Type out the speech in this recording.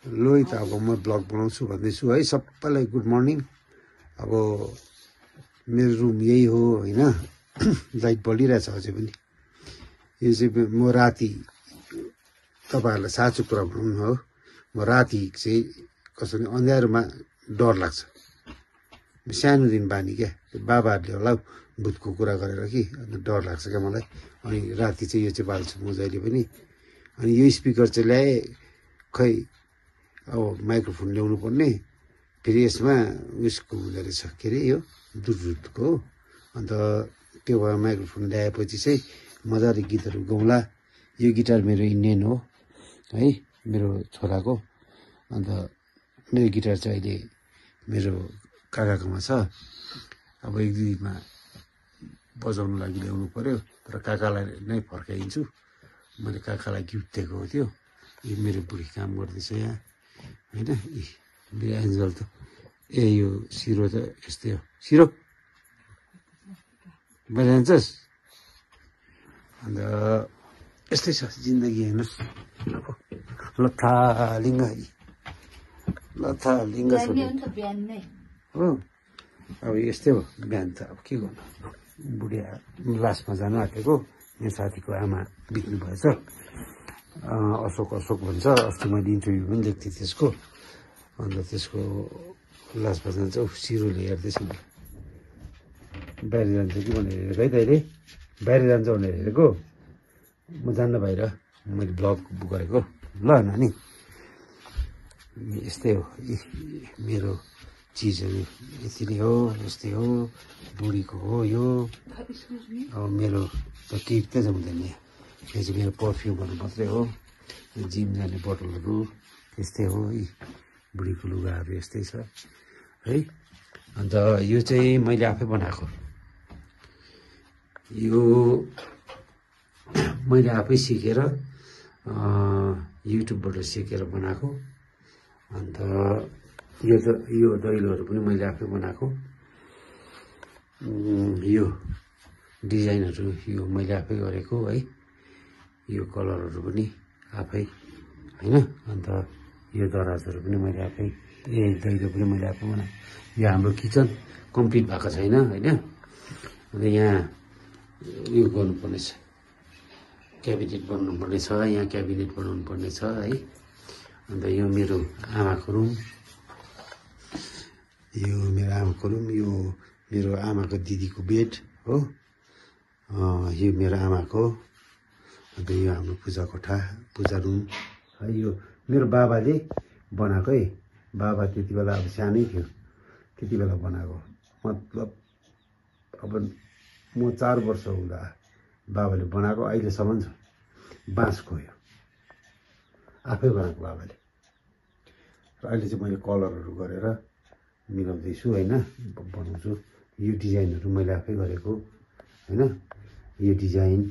लोही त अब म ब्लग बनाउँछु भन्दैछु है। सबैलाई गुड मर्निङ। अब मेरो रुम यही हो होइन। लाइट बलिरहेछ अझै पनि। यो चाहिँ म राति तपाईँहरूलाई साँचो कुरा भनौँ न हो, म राति चाहिँ कसरी अँध्यारोमा डर लाग्छ। सानोदेखि बानी क्या, बाबाहरूले होला भूतको कुरा गरेर कि डर लाग्छ क्या मलाई। अनि राति चाहिँ यो चाहिँ बाल्छु म जहिले पनि। अनि यो स्पिकर चाहिँ ल्याएँ, खै अब माइक्रोफोन ल्याउनु पर्ने, फेरि यसमा उयसको हुँदो रहेछ के अरे यो ब्लुटुथको। अन्त त्यो भएर माइक्रोफोन ल्याएपछि चाहिँ मजाले गीतहरू गाउँला। यो गिटार मेरो इन्डियन हो है, मेरो छोराको। अन्त मेरो गिटार चाहिँ अहिले मेरो काकाकोमा छ। अब एक दुई दिनमा बजाउनु लागि ल्याउनु पर्यो, तर काकालाई नै फर्काइदिन्छु। मैले काकालाई गिफ्ट दिएको हो त्यो। यो मेरो बुढी काम गर्दैछ यहाँ होइन। मेरो एन्जल त यो सिरो त यस्तै हो। सिरो बाहिर जान्छस्। अन्त यस्तै छ जिन्दगी हेर्नुहोस्। अब लथालिङ्ग छ हो। अब यस्तै हो बिहान त। अब के गर्नु, बुढिया लासमा जानु आँटेको। मेरो साथीको आमा बित्नु भएछ, अशोक भन्छ। अस्ति मैले इन्टरभ्यू पनि दिएको थिएँ त्यसको। अन्त त्यसको लासमा जान्छ। सिरोले हेर्दैछ मलाई, बाहिर जान्छ कि भनेर हेरेको है तैँले। बाहिर जान्छ भनेर हेरेको। म जान्न बाहिर, मैले ब्लग गरेको। ल नानी यस्तै हो मेरो चिजहरू, यति नै हो, यस्तै हो। बुढीको हो यो। अब मेरो त केही त जाउँदैन यहाँ। यो चाहिँ मेरो पर्फ्युमहरू मात्रै हो। जिम जाने बोतलहरू यस्तै हो। बुढीको लुगाहरू यस्तै छ है। अन्त यो चाहिँ मैले आफै बनाएको। यो मैले आफै सिकेर युट्युबबाट सिकेर बनाएको। अन्त यो दैलोहरू पनि मैले आफै बनाएको। यो डिजाइनहरू यो मैले आफै गरेको है। यो कलरहरू पनि आफै होइन। अन्त यो दराजहरू पनि मैले आफै, दैलो पनि मैले आफै बनाएको। यो हाम्रो किचन कम्प्लिट भएको छैन होइन। अन्त यहाँ यो गर्नुपर्ने छ, क्याबिनेट बनाउनुपर्ने छ। यहाँ क्याबिनेट बनाउनु पर्ने छ है। अन्त यो मेरो आमाको रुम, यो मेरो आमाको रुम, यो मेरो आमाको दिदीको बेड हो। यो मेरो आमाको। अन्त यो हाम्रो पूजा कोठा, पूजा रुम है। यो मेरो बाबाले बनाएको है। बाबा त्यति बेला अब सानै थियो, त्यति बेला बनाएको। मतलब अब म 4 वर्ष हुँदा बाबाले बनाएको अहिलेसम्म छ। बाँसको यो आफै बनाएको बाबाले। र अहिले चाहिँ मैले कलरहरू गरेर मिलाउँदैछु होइन, बनाउँछु। यो डिजाइनहरू मैले आफै गरेको होइन। यो डिजाइन